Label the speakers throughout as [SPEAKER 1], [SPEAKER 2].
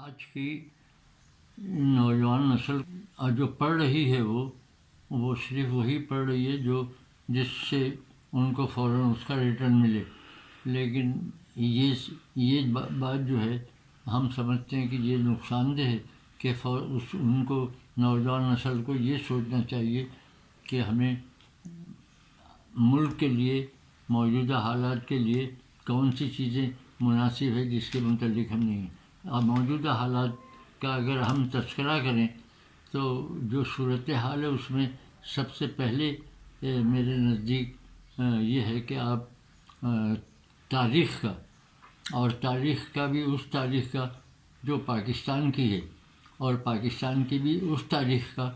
[SPEAKER 1] آج کی نوجوان نسل جو پڑھ رہی ہے وہ صرف وہی پڑھ رہی ہے جس سے ان کو فوراً اس کا ریٹرن ملے، لیکن یہ بات جو ہے ہم سمجھتے ہیں کہ یہ نقصان دہ ہے کہ ان کو نوجوان نسل کو یہ سوچنا چاہیے کہ ہمیں ملک کے لیے موجودہ حالات کے لیے کون سی چیزیں مناسب ہے جس کے متعلق ہم نہیں ہیں۔ اب موجودہ حالات کا اگر ہم تذکرہ کریں تو جو صورتحال ہے اس میں سب سے پہلے میرے نزدیک یہ ہے کہ آپ تاریخ کا، اور تاریخ کا بھی اس تاریخ کا جو پاکستان کی ہے، اور پاکستان کی بھی اس تاریخ کا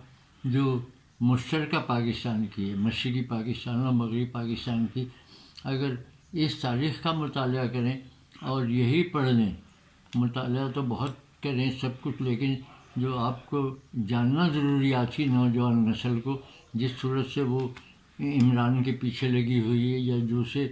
[SPEAKER 1] جو مشترکہ پاکستان کی ہے، مشرقی پاکستان اور مغربی پاکستان کی، اگر اس تاریخ کا مطالعہ کریں اور یہی پڑھ لیں، مطالعہ تو بہت کریں سب کچھ، لیکن جو آپ کو جاننا ضروری آج کی نوجوان نسل کو، جس صورت سے وہ عمران کے پیچھے لگی ہوئی ہے یا دوسرے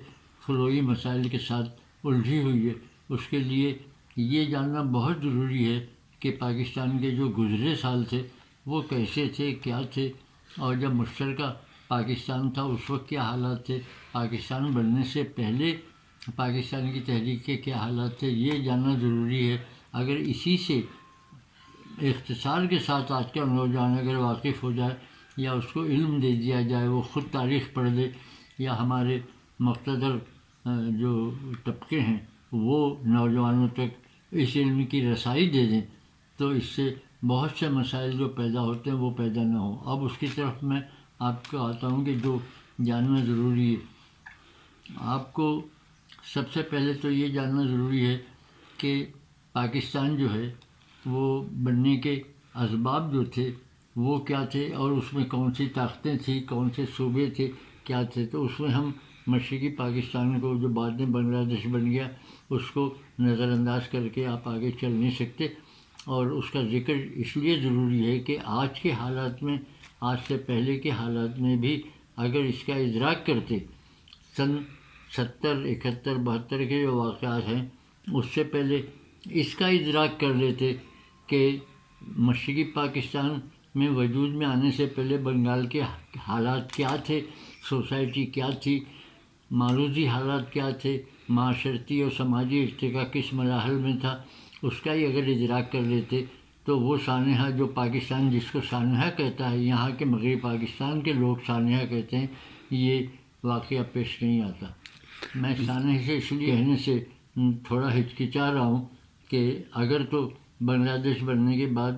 [SPEAKER 1] فروعی مسائل کے ساتھ الجھی ہوئی ہے، اس کے لیے یہ جاننا بہت ضروری ہے کہ پاکستان کے جو گزرے سال تھے وہ کیسے تھے، کیا تھے، اور جب مشترکہ پاکستان تھا اس وقت کیا حالات تھے، پاکستان بننے سے پہلے پاکستان کی تحریک کے کیا حالات تھے، یہ جاننا ضروری ہے۔ اگر اسی سے اختصار کے ساتھ آج کا نوجوان اگر واقف ہو جائے یا اس کو علم دے دیا جائے، وہ خود تاریخ پڑھ لے یا ہمارے مقتدر جو طبقے ہیں وہ نوجوانوں تک اس علم کی رسائی دے دیں، تو اس سے بہت سے مسائل جو پیدا ہوتے ہیں وہ پیدا نہ ہوں۔ اب اس کی طرف میں آپ کو آتا ہوں کہ جو جاننا ضروری ہے، آپ کو سب سے پہلے تو یہ جاننا ضروری ہے کہ پاکستان جو ہے وہ بننے کے اسباب جو تھے وہ کیا تھے، اور اس میں کون سی طاقتیں تھیں، کون سے صوبے تھے، کیا تھے۔ تو اس میں ہم مشرقی پاکستان کو جو بعد میں بنگلہ دیش بن گیا اس کو نظر انداز کر کے آپ آگے چل نہیں سکتے، اور اس کا ذکر اس لیے ضروری ہے کہ آج کے حالات میں، آج سے پہلے کے حالات میں بھی اگر اس کا ادراک کرتے، سن 70، 71، 72 کے جو واقعات ہیں اس سے پہلے اس کا ادراک کر لیتے کہ مشرقی پاکستان میں وجود میں آنے سے پہلے بنگال کے حالات کیا تھے، سوسائٹی کیا تھی، معروضی حالات کیا تھے، معاشرتی اور سماجی ارتقاء کس مراحل میں تھا، اس کا ہی اگر ادراک کر لیتے تو وہ سانحہ جو پاکستان جس کو سانحہ کہتا ہے، یہاں کے مغربی پاکستان کے لوگ سانحہ کہتے ہیں، یہ واقعہ پیش نہیں آتا۔ میں سانحہ سے اس لیے کہنے سے تھوڑا ہچکچا رہا ہوں کہ اگر تو بنگلہ دیش بننے کے بعد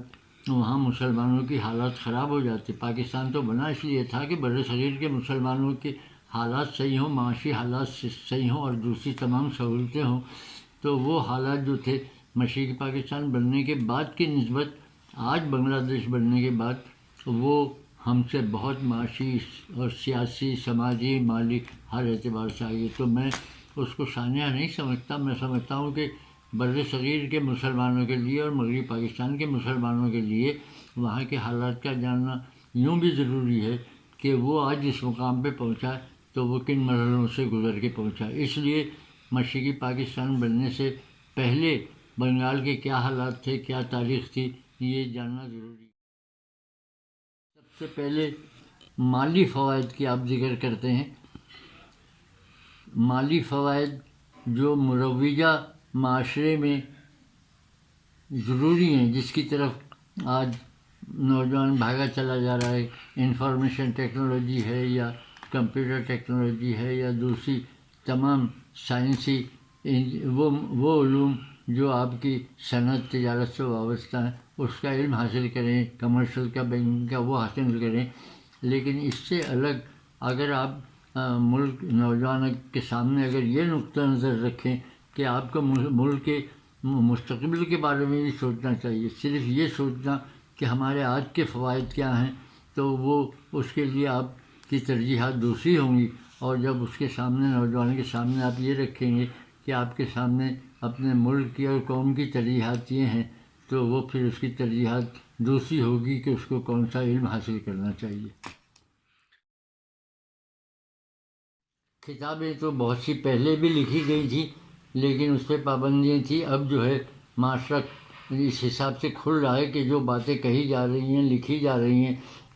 [SPEAKER 1] وہاں مسلمانوں کی حالات خراب ہو جاتے، پاکستان تو بنا اس لیے تھا کہ بر صغیر کے مسلمانوں کے حالات صحیح ہوں، معاشی حالات صحیح ہوں اور دوسری تمام سہولتیں ہوں، تو وہ حالات جو تھے مشرقی پاکستان بننے کے بعد کی نسبت آج بنگلہ دیش بننے کے بعد وہ ہم سے بہت معاشی اور سیاسی، سماجی، مالی ہر اعتبار سے آگے۔ تو میں اس کو سانحہ نہیں سمجھتا، میں سمجھتا ہوں کہ بر صغیر کے مسلمانوں کے لیے اور مغربی پاکستان کے مسلمانوں کے لیے وہاں کے حالات کا جاننا یوں بھی ضروری ہے کہ وہ آج اس مقام پہ پہنچا تو وہ کن مرحلوں سے گزر کے پہنچا۔ اس لیے مشرقی پاکستان بننے سے پہلے بنگال کے کیا حالات تھے، کیا تاریخ تھی، یہ جاننا ضروری ہے۔ سب سے پہلے مالی فوائد کی آپ ذکر کرتے ہیں۔ مالی فوائد جو مروجہ معاشرے میں ضروری ہیں، جس کی طرف آج نوجوان بھاگا چلا جا رہا ہے، انفارمیشن ٹیکنالوجی ہے یا کمپیوٹر ٹیکنالوجی ہے یا دوسری تمام سائنسی وہ علوم جو آپ کی صنعت، تجارت سے وابستہ ہیں، اس کا علم حاصل کریں، کمرشل کا، بینکنگ کا، وہ حاصل کریں۔ لیکن اس سے الگ اگر آپ ملک نوجوان کے سامنے اگر یہ نقطہ نظر رکھیں کہ آپ کو ملک کے مستقبل کے بارے میں بھی سوچنا چاہیے، صرف یہ سوچنا کہ ہمارے آج کے فوائد کیا ہیں، تو وہ اس کے لیے آپ کی ترجیحات دوسری ہوں گی، اور جب اس کے سامنے نوجوان کے سامنے آپ یہ رکھیں گے کہ آپ کے سامنے اپنے ملک کی اور قوم کی ترجیحات یہ ہیں، تو وہ پھر اس کی ترجیحات دوسری ہوگی کہ اس کو کون سا علم حاصل کرنا چاہیے۔ کتابیں تو بہت سی پہلے بھی لکھی گئی تھیں لیکن اس پہ پابندیاں تھیں۔ اب جو ہے معاشرہ اس حساب سے کھل رہا ہے کہ جو باتیں کہی جا رہی ہیں، لکھی جا رہی ہیں،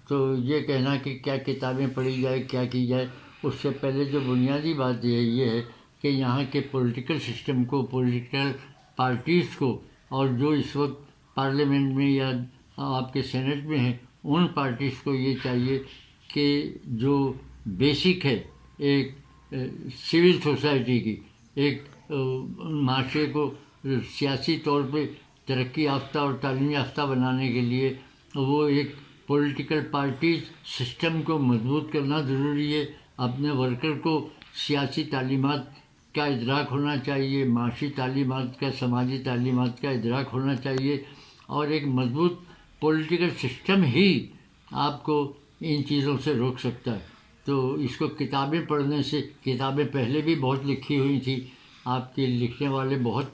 [SPEAKER 1] تو یہ کہنا کہ کیا کتابیں پڑھی جائے، کیا کی جائے، اس سے پہلے جو بنیادی بات یہ ہے کہ یہاں کے پولیٹیکل سسٹم کو، پولیٹیکل پارٹیز کو، اور جو اس وقت پارلیمنٹ میں یا آپ کے سینٹ میں ہیں، ان پارٹیز کو یہ چاہیے کہ جو بیسک ہے ایک سول سوسائٹی کی، ایک معاشرے کو سیاسی طور پہ ترقی یافتہ اور تعلیم یافتہ بنانے کے لیے وہ ایک پولیٹیکل پارٹیز سسٹم کو مضبوط کرنا ضروری ہے. اپنے ورکر کو سیاسی تعلیمات کا ادراک ہونا چاہیے، معاشی تعلیمات کا، سماجی تعلیمات کا ادراک ہونا چاہیے، اور ایک مضبوط پولیٹیکل سسٹم ہی آپ کو ان چیزوں سے روک سکتا ہے. تو اس کو کتابیں پڑھنے سے، کتابیں پہلے بھی بہت لکھی ہوئی تھی، آپ کے لکھنے والے بہت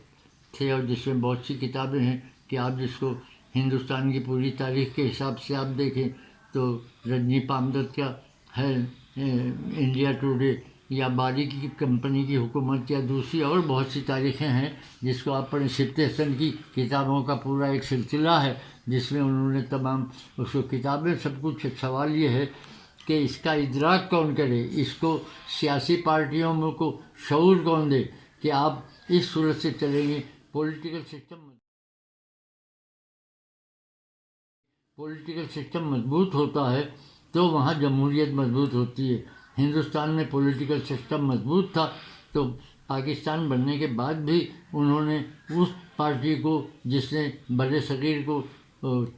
[SPEAKER 1] تھے، اور جس میں بہت سی کتابیں ہیں کہ آپ جس کو ہندوستان کی پوری تاریخ کے حساب سے آپ دیکھیں تو رجنی پامدت کا ہے انڈیا ٹوڈے، یا باری کی کمپنی کی حکومت، یا دوسری اور بہت سی تاریخیں ہیں جس کو آپ پڑھیں. سبط حسن کی کتابوں کا پورا ایک سلسلہ ہے جس میں انہوں نے تمام اس کو کتابیں سب کچھ. سوال یہ ہے کہ اس کا ادراک کون کرے، اس کو سیاسی پارٹیوں میں کو شعور کون دے کہ آپ اس صورت سے چلیں گے. پولیٹیکل سسٹم مضبوط ہوتا ہے تو وہاں جمہوریت مضبوط ہوتی ہے. ہندوستان میں پولیٹیکل سسٹم مضبوط تھا تو پاکستان بننے کے بعد بھی انہوں نے اس پارٹی کو جس نے بر صغیر کو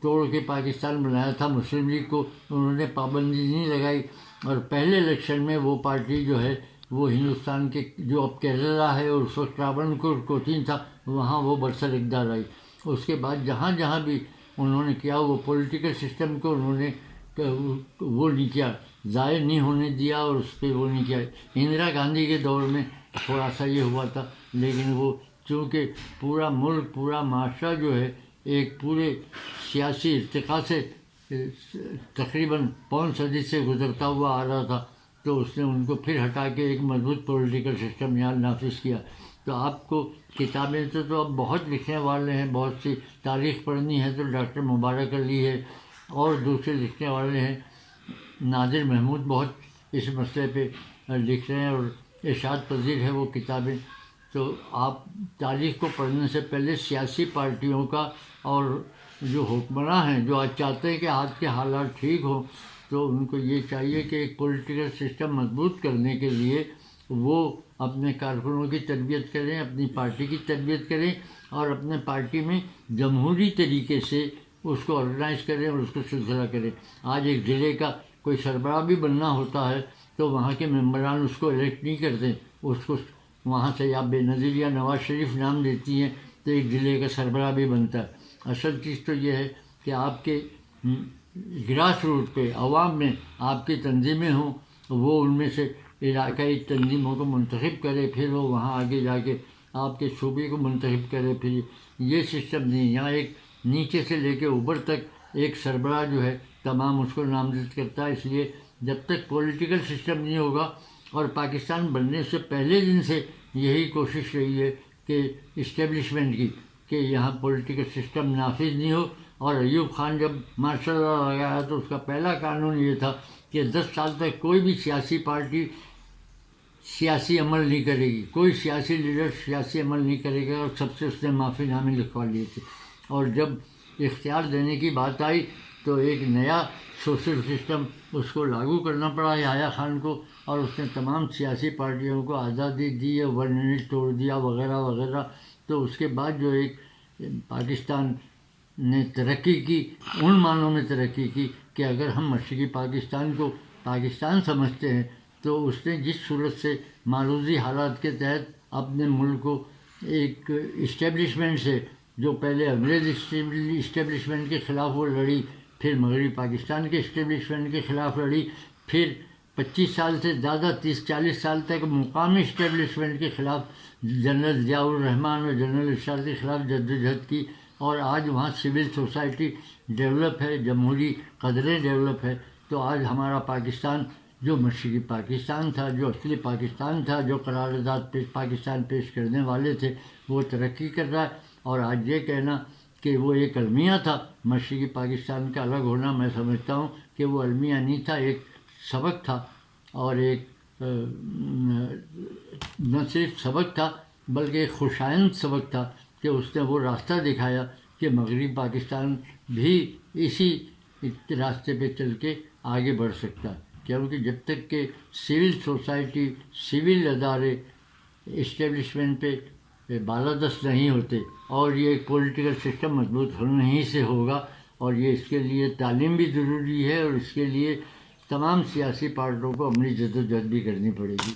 [SPEAKER 1] توڑ کے پاکستان بنایا تھا، مسلم لیگ کو، انہوں نے پابندی نہیں لگائی، اور پہلے الیکشن میں وہ پارٹی جو ہے وہ ہندوستان کے جو اب کیرلا ہے، اور اس وقت ٹراونکور کوچین تھا، وہاں وہ برسر اقتدار آئی. اس کے بعد جہاں جہاں بھی انہوں نے کیا، وہ پولیٹیکل سسٹم کو انہوں نے وہ نہیں کیا، ضائع نہیں ہونے دیا، اور اس پہ وہ نہیں کیا. اندرا گاندھی کے دور میں تھوڑا سا یہ ہوا تھا، لیکن وہ چونکہ پورا ملک، پورا معاشرہ جو ہے ایک پورے سیاسی ارتقاء سے تقریباً پون صدی سے گزرتا ہوا آ رہا تھا، تو اس نے ان کو پھر ہٹا کے ایک مضبوط پولیٹیکل سسٹم یہاں نافذ کیا. تو آپ کو کتابیں تو اب بہت لکھنے والے ہیں، بہت سی تاریخ پڑھنی ہے تو ڈاکٹر مبارک علی ہے، اور دوسرے لکھنے والے ہیں. نادر محمود بہت اس مسئلے پہ لکھ رہے ہیں اور ارشاد پذیر ہے وہ کتابیں. تو آپ تاریخ کو پڑھنے سے پہلے سیاسی پارٹیوں کا، اور جو حکمراں ہیں جو آج چاہتے ہیں کہ آج کے حالات ٹھیک ہوں، تو ان کو یہ چاہیے کہ ایک پولیٹیکل سسٹم مضبوط کرنے کے لیے وہ اپنے کارکنوں کی تربیت کریں، اپنی پارٹی کی تربیت کریں، اور اپنے پارٹی میں جمہوری طریقے سے اس کو آرگنائز کریں اور اس کو سلسلہ کریں. آج ایک ضلع کا کوئی سربراہ بھی بننا ہوتا ہے تو وہاں کے ممبران اس کو الیکٹ نہیں کرتے، اس کو وہاں سے یا بے نظیر یا نواز شریف نام دیتی ہیں تو ایک ضلع کا سربراہ بھی بنتا ہے. اصل چیز تو یہ ہے کہ آپ کے گراس روٹ پہ عوام میں آپ کی تنظیمیں ہوں، وہ ان میں سے علاقائی تنظیموں کو منتخب کرے، پھر وہ وہاں آگے جا کے آپ کے صوبے کو منتخب کرے. پھر یہ سسٹم نہیں، یہاں ایک نیچے سے لے کے اوپر تک ایک سربراہ جو ہے تمام اس کو نامزد کرتا ہے. اس لیے جب تک پولیٹیکل سسٹم نہیں ہوگا، اور پاکستان بننے سے پہلے دن سے یہی کوشش رہی ہے کہ اسٹیبلشمنٹ کی، کہ یہاں پولیٹیکل سسٹم نافذ نہیں ہو. اور ایوب خان جب مارشل لا لگایا تو اس کا پہلا قانون یہ تھا کہ 10 سال تک کوئی بھی سیاسی پارٹی سیاسی عمل نہیں کرے گی، کوئی سیاسی لیڈر سیاسی عمل نہیں کرے گا، اور سب سے اس نے معافی نامے لکھوا لیے تھے. اور جب اختیار دینے کی بات آئی تو ایک نیا سوشل سسٹم اس کو لاگو کرنا پڑا یحییٰ خان کو، اور اس نے تمام سیاسی پارٹیوں کو آزادی دی، 1 یونٹ توڑ دیا وغیرہ وغیرہ. تو اس کے بعد جو ایک پاکستان نے ترقی کی، ان معنوں میں ترقی کی کہ اگر ہم مشرقی پاکستان کو پاکستان سمجھتے ہیں تو اس نے جس صورت سے معروضی حالات کے تحت اپنے ملک کو ایک اسٹیبلشمنٹ سے، جو پہلے انگریز اسٹیبلشمنٹ کے خلاف وہ لڑی، پھر مغربی پاکستان کے اسٹیبلشمنٹ کے خلاف لڑی، پھر 25 سال سے زیادہ 30-40 سال تک مقامی اسٹیبلشمنٹ کے خلاف جنرل ضیاء الرحمن اور جنرل ارشاد کے خلاف جدوجہد کی، اور آج وہاں سول سوسائٹی ڈیولپ ہے، جمہوری قدریں ڈیولپ ہے. تو آج ہمارا پاکستان جو مشرقی پاکستان تھا، جو اصلی پاکستان تھا، جو قرارداد پاکستان پیش کرنے والے تھے، وہ ترقی کر رہا ہے. اور آج یہ کہنا کہ وہ ایک المیہ تھا. مشرقی پاکستان کا الگ ہونا میں سمجھتا ہوں کہ وہ المیہ نہیں تھا، ایک سبق تھا، اور ایک نہ صرف سبق تھا بلکہ ایک خوشائند سبق تھا کہ اس نے وہ راستہ دکھایا کہ مغربی پاکستان بھی اسی راستے پہ چل کے آگے بڑھ سکتا. کیونکہ جب تک کہ سول سوسائٹی، سول ادارے اسٹیبلشمنٹ پہ بالادست نہیں ہوتے، اور یہ ایک پولیٹیکل سسٹم مضبوط نہیں سے ہوگا، اور یہ اس کے لیے تعلیم بھی ضروری ہے، اور اس کے لیے تمام سیاسی پارٹیوں کو اپنی جدوجہد بھی کرنی پڑے گی.